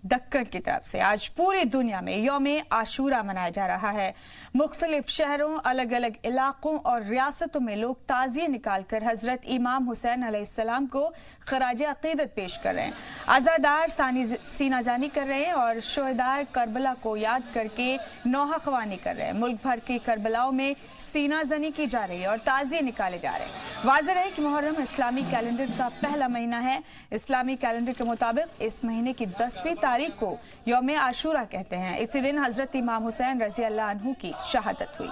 दक्कन की तरफ से आज पूरी दुनिया में यौम आशूरा मनाया जा रहा है। मुख्तलिफ शहरों, अलग अलग इलाकों और रियासतों में लोग ताज़िए निकालकर हजरत इमाम हुसैन अलैहिस्सलाम को खराज अकीदत पेश कर रहे हैं, आज़ादार सीनाजानी कर रहे हैं और शोहदाए करबला को याद करके नौहा ख्वानी कर रहे हैं। मुल्क भर के करबलाओं में सीनाजनी की जा रही है और ताज़िए निकाले जा रहे हैं। वाज़ेह है कि मुहर्रम इस्लामी कैलेंडर का पहला महीना है। इस्लामी कैलेंडर के मुताबिक इस महीने की 10वीं तारीख को यौम आशूरा कहते हैं। इसी दिन हजरत इमाम हुसैन रज़ी अल्लाह अन्हु की शहादत हुई।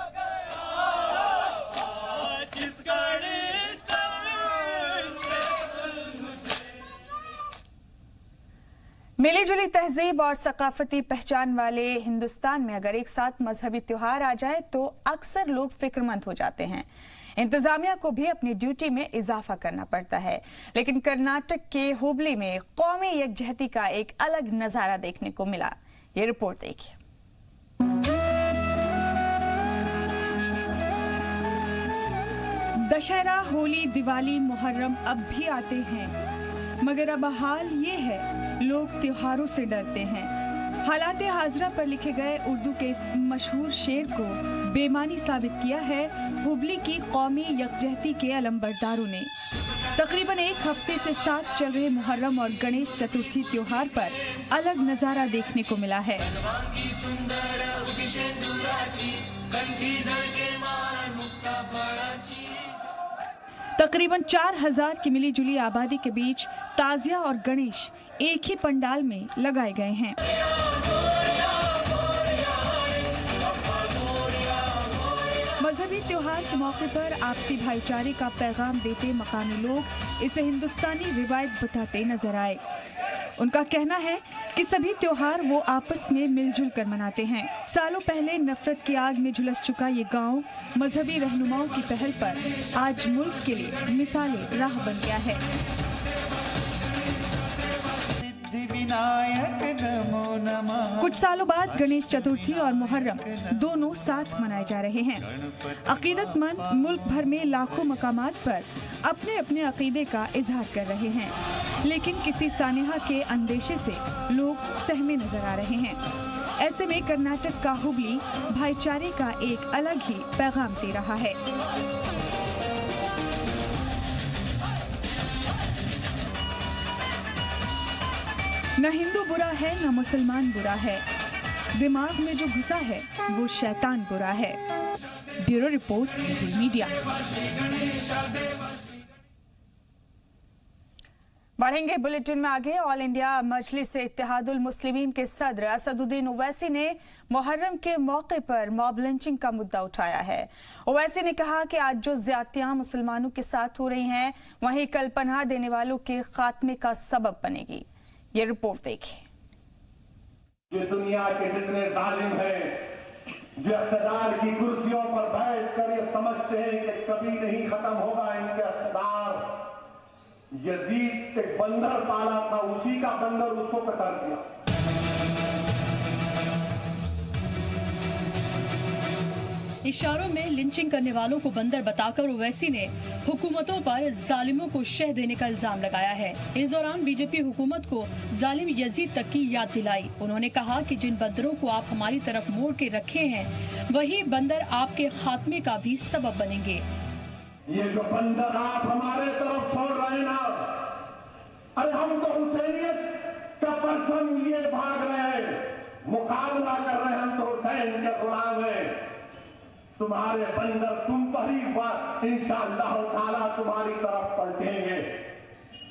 मिली जुली तहजीब और सकाफती पहचान वाले हिंदुस्तान में अगर एक साथ मजहबी त्योहार आ जाए तो अक्सर लोग फिक्रमंद हो जाते हैं। इंतजामिया को भी अपनी ड्यूटी में इजाफा करना पड़ता है, लेकिन कर्नाटक के हुबली में कौमी यकजहती का एक अलग नजारा देखने को मिला। ये रिपोर्ट देखिए। दशहरा, होली, दिवाली, मुहर्रम अब भी आते हैं, मगर अब हाल ये है लोग त्योहारों से डरते हैं। हालात हाजरा पर लिखे गए उर्दू के इस मशहूर शेर को बेमानी साबित किया है हुबली की कौमी यकजहती के अलंबरदारों ने। तकरीबन एक हफ्ते से साथ चल रहे मुहर्रम और गणेश चतुर्थी त्योहार पर अलग नजारा देखने को मिला है। तकरीबन 4000 की मिली जुली आबादी के बीच ताजिया और गणेश एक ही पंडाल में लगाए गए हैं। मजहबी त्योहार के मौके पर आपसी भाईचारे का पैगाम देते मकामी लोग इसे हिंदुस्तानी रिवायत बताते नजर आए। उनका कहना है कि सभी त्योहार वो आपस में मिलजुल कर मनाते हैं। सालों पहले नफरत की आग में झुलस चुका ये गांव मजहबी रहनुमाओं की पहल पर आज मुल्क के लिए मिसाले राह बन गया है। कुछ सालों बाद गणेश चतुर्थी और मुहर्रम दोनों साथ मनाए जा रहे हैं। अकीदतमंद मुल्क भर में लाखों मकामात पर अपने अपने अकीदे का इजहार कर रहे हैं, लेकिन किसी सानेहा के अंदेशे से लोग सहमे नजर आ रहे हैं। ऐसे में कर्नाटक का हुबली भाईचारे का एक अलग ही पैगाम दे रहा है। न हिंदू बुरा है न मुसलमान बुरा है, दिमाग में जो घुसा है वो शैतान बुरा है। ब्यूरो रिपोर्ट, जी मीडिया। बढ़ेंगे बुलेटिन में आगे। ऑल इंडिया मजलिस इत्तेहादुल मुस्लिमीन के सदर असदुद्दीन ओवैसी ने मुहर्रम के मौके पर मॉब लिंचिंग का मुद्दा उठाया है। ओवैसी ने कहा कि आज जो ज्यादतियां मुसलमानों के साथ हो रही हैं, वहीं कल पनाह देने वालों के खात्मे का सबब बनेगी। ये रिपोर्ट देखिए। ये दुनिया के जितने जालिम हैं, जो इख्तिदार की कुर्सियों पर बैठकर ये समझते हैं कि कभी नहीं खत्म होगा इनका इख्तिदार। यजीद एक बंदर पाला था, उसी का बंदर उसको कतर दिया। इशारों में लिंचिंग करने वालों को बंदर बताकर ओवैसी ने हुकूमतों पर जालिमों को शह देने का इल्जाम लगाया है। इस दौरान बीजेपी हुकूमत को जालिम यजीद तक की याद दिलाई। उन्होंने कहा कि जिन बंदरों को आप हमारी तरफ मोड़ के रखे हैं, वही बंदर आपके खात्मे का भी सबब बनेंगे। ये जो बंदर आप हमारे तरफ छोड़ रहे हैं ना, अरे हम तो हुसैनियत का परचम लिए भाग रहे हैं, मुकाबला कर रहे हैं, हम तो हुसैन के गुलाम हैं। तुम्हारे बंदर तुम पर ही इंशाअल्लाह ताला तुम्हारी तरफ पलटेंगे,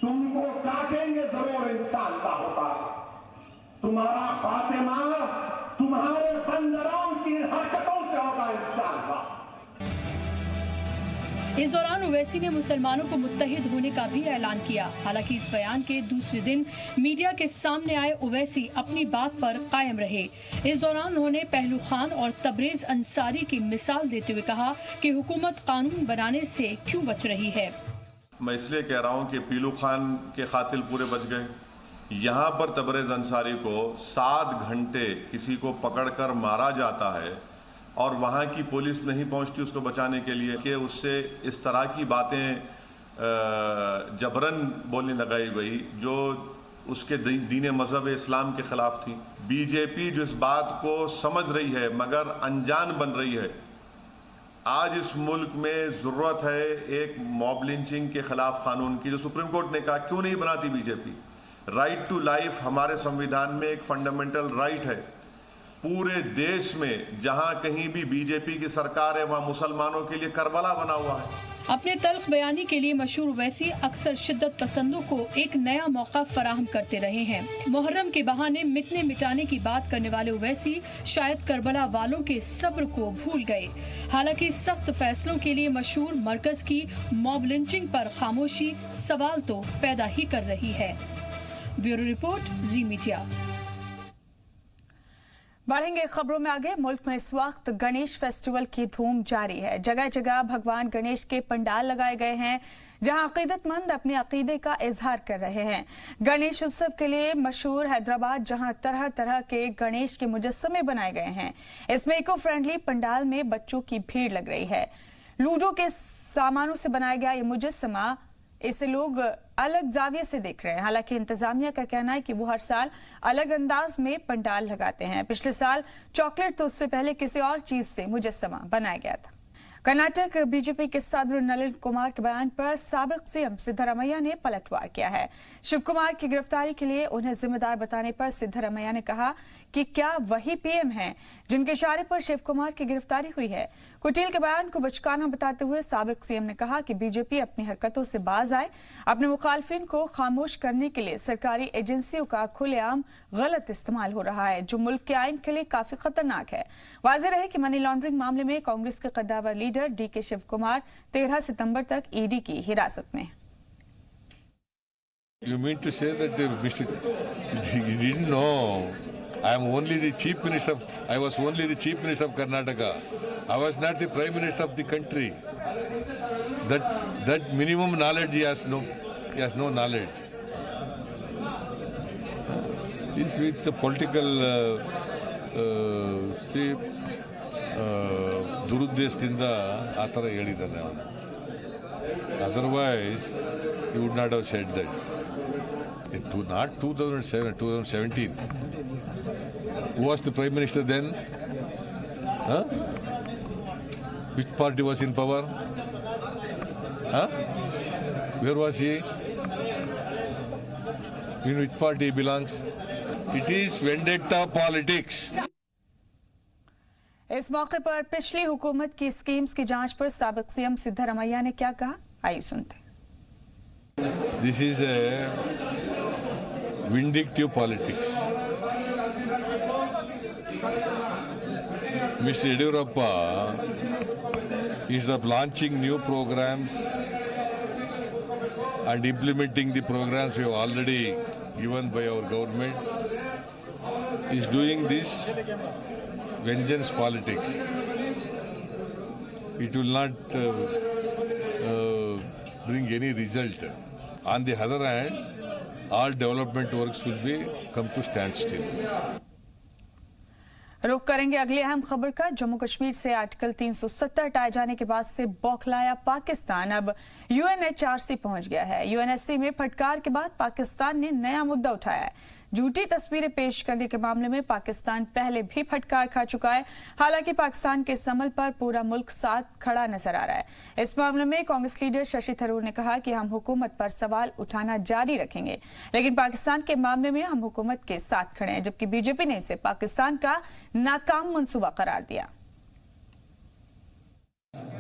तुमको काटेंगे जरूर इंशाअल्लाह ताला। तुम्हारा फातिमा तुम्हारे बंदरों की हरकतों से होगा इंशाअल्लाह। इस दौरान ओवैसी ने मुसलमानों को मुत्तहिद होने का भी ऐलान किया। हालांकि इस बयान के दूसरे दिन मीडिया के सामने आए ओवैसी अपनी बात पर कायम रहे। इस दौरान उन्होंने पहलू खान और तबरेज अंसारी की मिसाल देते हुए कहा कि हुकूमत कानून बनाने से क्यों बच रही है। मैं इसलिए कह रहा हूँ कि पीलू खान के कातिल पूरे बच गए। यहाँ पर तबरेज अंसारी को 7 घंटे किसी को पकड़कर मारा जाता है और वहाँ की पुलिस नहीं पहुँचती उसको बचाने के लिए कि उससे इस तरह की बातें जबरन बोलने लगाई गई जो उसके दीन मजहब इस्लाम के खिलाफ थी। बीजेपी जो इस बात को समझ रही है मगर अनजान बन रही है। आज इस मुल्क में ज़रूरत है एक मॉब लिंचिंग के खिलाफ कानून की, जो सुप्रीम कोर्ट ने कहा क्यों नहीं बनाती बीजेपी। राइट टू लाइफ हमारे संविधान में एक फंडामेंटल राइट है। पूरे देश में जहां कहीं भी बीजेपी की सरकार है वहां मुसलमानों के लिए करबला बना हुआ है। अपने तल्ख बयानी के लिए मशहूर ओवैसी अक्सर शिद्दत पसंदों को एक नया मौका फराहम करते रहे हैं। मुहर्रम के बहाने मिटने मिटाने की बात करने वाले ओवैसी शायद करबला वालों के सब्र को भूल गए। हालांकि सख्त फैसलों के लिए मशहूर मरकज की मॉब लिंचिंग पर खामोशी सवाल तो पैदा ही कर रही है। ब्यूरो रिपोर्ट, जी मीडिया। बढ़ेंगे खबरों में आगे। मुल्क में इस वक्त गणेश फेस्टिवल की धूम जारी है। जगह जगह भगवान गणेश के पंडाल लगाए गए हैं, जहां अकीदतमंद अपने अकीदे का इजहार कर रहे हैं। गणेश उत्सव के लिए मशहूर हैदराबाद, जहां तरह तरह के गणेश के मुजस्समे बनाए गए हैं। इसमें इको फ्रेंडली पंडाल में बच्चों की भीड़ लग रही है। लूडो के सामानों से बनाया गया ये मुजस्समा, इसे लोग अलग जाविये से देख रहे हैं। हालांकि इंतजामिया का कहना है कि वो हर साल अलग अंदाज में पंडाल लगाते हैं। पिछले साल चॉकलेट तो उससे पहले किसी और चीज से मुजस्समा बनाया गया था। कर्नाटक बीजेपी के सदर नलिन कुमार के बयान पर साबिक सीएम सिद्धरामैया ने पलटवार किया है। शिव कुमार की गिरफ्तारी के लिए उन्हें जिम्मेदार बताने पर सिद्धरामैया ने कहा कि क्या वही पीएम हैं जिनके इशारे पर शिव कुमार की गिरफ्तारी हुई है। कुटिल के बयान को बचकाना बताते हुए साबिक सीएम ने कहा कि बीजेपी अपनी हरकतों से बाज आए। अपने मुखालफिन को खामोश करने के लिए सरकारी एजेंसियों का खुलेआम गलत इस्तेमाल हो रहा है, जो मुल्क के आइन के लिए काफी खतरनाक है। वाज़ेह रहे कि मनी लॉन्ड्रिंग मामले में कांग्रेस के कद्दावर लीडर डीके शिव कुमार 13 सितंबर तक ईडी की हिरासत में। You mean to say that Mr. You didn't know? I am only the chief minister. I was only the chief minister of Karnataka. I was not the prime minister of the country. That minimum knowledge he has no knowledge. This with the political ದುರುದ್ದೇಶದಿಂದ ಆ ಥರ ಹೇಳಿದ್ದಾನೆ ಅವನು. Otherwise, he would not have said that. Not 2007, 2017. Who was the Prime Minister then? Huh? Which party was in power? Huh? Where was he? In which party he belongs? It is vendetta politics. इस मौके पर पिछली हुकूमत की schemes की जांच पर साबिक सीएम सिद्धरामैया ने क्या कहा, आइए सुनते हैं। This is a vindictive politics. Mr. Yediyurappa, instead of launching new programs and implementing the programs we have already given by our government, is doing this vengeance politics. It will not bring any result. On the other hand, all development works will come to standstill. रुख करेंगे अगली अहम खबर का। जम्मू कश्मीर से article 370 हटाए जाने के बाद से बौखलाया पाकिस्तान अब यूएनएचआरसी पहुंच गया है। यूएनएससी में फटकार के बाद पाकिस्तान ने नया मुद्दा उठाया है। झूठी तस्वीरें पेश करने के मामले में पाकिस्तान पहले भी फटकार खा चुका है। हालांकि पाकिस्तान के इस अमल पर पूरा मुल्क साथ खड़ा नजर आ रहा है। इस मामले में कांग्रेस लीडर शशि थरूर ने कहा कि हम हुकूमत पर सवाल उठाना जारी रखेंगे, लेकिन पाकिस्तान के मामले में हम हुकूमत के साथ खड़े हैं, जबकि बीजेपी ने इसे पाकिस्तान का नाकाम मंसूबा करार दिया।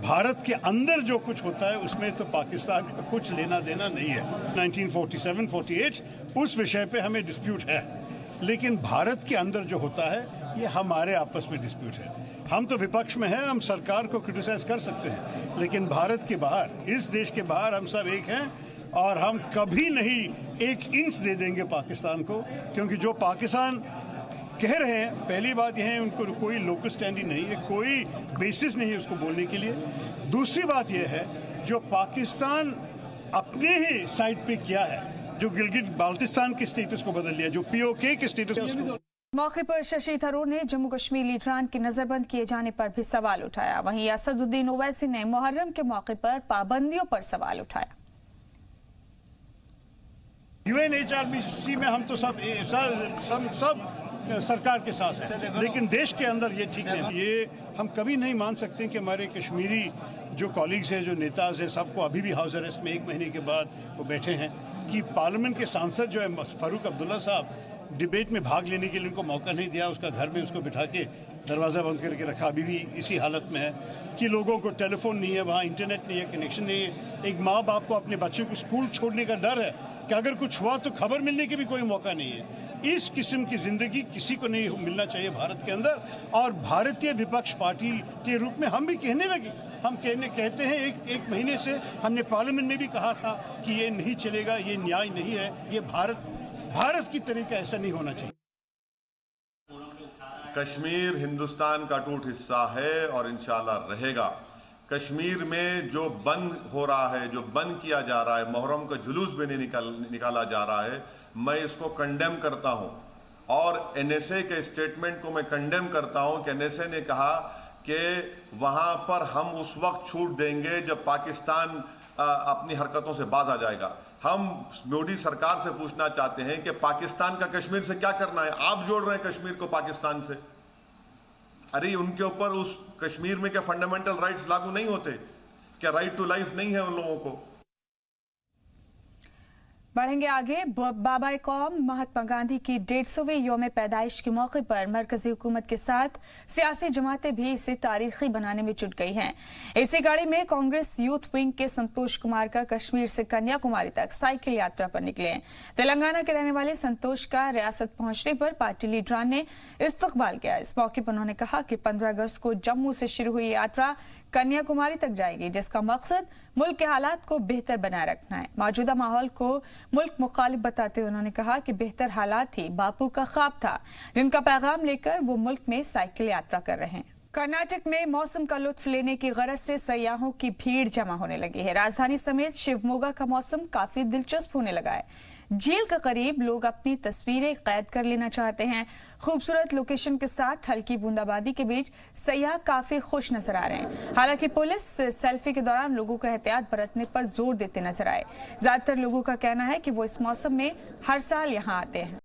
भारत के अंदर जो कुछ होता है उसमें तो पाकिस्तान का कुछ लेना देना नहीं है। 1947-48 उस विषय पे हमें डिस्प्यूट है, लेकिन भारत के अंदर जो होता है ये हमारे आपस में डिस्प्यूट है। हम तो विपक्ष में हैं, हम सरकार को क्रिटिसाइज कर सकते हैं, लेकिन भारत के बाहर, इस देश के बाहर हम सब एक हैं और हम कभी नहीं 1 इंच दे देंगे पाकिस्तान को, क्योंकि जो पाकिस्तान कह रहे हैं, पहली बात यह है उनको कोई लोकल स्टैंडिंग नहीं है, कोई बेसिस नहीं है उसको बोलने के लिए। दूसरी बात यह है जो पाकिस्तान अपने ही साइड पे किया है, जो गिलगित बाल्टिस्तान के स्टेटस को बदल लिया, जो पीओके के स्टेटस को। मौके पर शशि थरूर ने जम्मू कश्मीर लीडरान के नजरबंद किए जाने पर भी सवाल उठाया। वहीं असदुद्दीन ओवैसी ने मुहर्रम के मौके पर पाबंदियों पर सवाल उठाया। UNHRC में हम तो सब सरकार के साथ है, लेकिन देश के अंदर ये ठीक नहीं। ये हम कभी नहीं मान सकते कि हमारे कश्मीरी जो कॉलीग्स हैं, जो नेताज हैं, सबको अभी भी हाउस अरेस्ट में 1 महीने के बाद वो बैठे हैं। कि पार्लियामेंट के सांसद जो है फारूक अब्दुल्ला साहब, डिबेट में भाग लेने के लिए उनको मौका नहीं दिया, उसका घर में उसको बिठा के दरवाज़ा बंद करके रखा, अभी भी इसी हालत में है। कि लोगों को टेलीफोन नहीं है, वहाँ इंटरनेट नहीं है, कनेक्शन नहीं है। एक माँ बाप को अपने बच्चों को स्कूल छोड़ने का डर है कि अगर कुछ हुआ तो खबर मिलने के भी कोई मौका नहीं है। इस किस्म की जिंदगी किसी को नहीं मिलना चाहिए भारत के अंदर। और भारतीय विपक्ष पार्टी के रूप में हम भी कहने लगे, हम कहते हैं एक महीने से हमने पार्लियामेंट में भी कहा था कि ये नहीं चलेगा, ये न्याय नहीं है, ये भारत की तरीका ऐसा नहीं होना चाहिए। कश्मीर हिंदुस्तान का अटूट हिस्सा है और इंशाल्लाह रहेगा। कश्मीर में जो बंद हो रहा है, जो बंद किया जा रहा है, मुहर्रम का जुलूस भी नहीं निकाला जा रहा है, मैं इसको कंडेम करता हूं। और NSA के स्टेटमेंट को मैं कंडेम करता हूं कि NSA ने कहा कि वहां पर हम उस वक्त छूट देंगे जब पाकिस्तान अपनी हरकतों से बाज आ जाएगा। हम मोदी सरकार से पूछना चाहते हैं कि पाकिस्तान का कश्मीर से क्या करना है? आप जोड़ रहे हैं कश्मीर को पाकिस्तान से। अरे उनके ऊपर उस कश्मीर में क्या फंडामेंटल राइट्स लागू नहीं होते? क्या राइट टू लाइफ नहीं है उन लोगों को? बढ़ेंगे आगे। बाबा कौम महात्मा गांधी की 150वें यौम पैदाइश के मौके पर मरकजी हुकूमत के साथ सियासी जमातें भी इसे तारीखी बनाने में जुट गई हैं। इसी गाड़ी में कांग्रेस यूथ विंग के संतोष कुमार का कश्मीर से कन्याकुमारी तक साइकिल यात्रा पर निकले हैं। तेलंगाना के रहने वाले संतोष का रियासत पहुंचने पर पार्टी लीडरान ने इस्तकबाल किया। इस मौके पर उन्होंने कहा कि 15 अगस्त को जम्मू से शुरू हुई यात्रा कन्याकुमारी तक जाएगी, जिसका मकसद मुल्क के हालात को बेहतर बनाए रखना है। मौजूदा माहौल को मुल्क मुखालिफ बताते हुए उन्होंने कहा कि बेहतर हालात ही बापू का ख्वाब था, जिनका पैगाम लेकर वो मुल्क में साइकिल यात्रा कर रहे हैं। कर्नाटक में मौसम का लुत्फ लेने की गरज से सयाहों की भीड़ जमा होने लगी है। राजधानी समेत शिवमोगा का मौसम काफी दिलचस्प होने लगा है। झील के करीब लोग अपनी तस्वीरें कैद कर लेना चाहते हैं। खूबसूरत लोकेशन के साथ हल्की बूंदाबांदी के बीच सयाह काफी खुश नजर आ रहे हैं। हालांकि पुलिस सेल्फी के दौरान लोगों को एहतियात बरतने पर जोर देते नजर आए। ज्यादातर लोगों का कहना है कि वो इस मौसम में हर साल यहाँ आते हैं।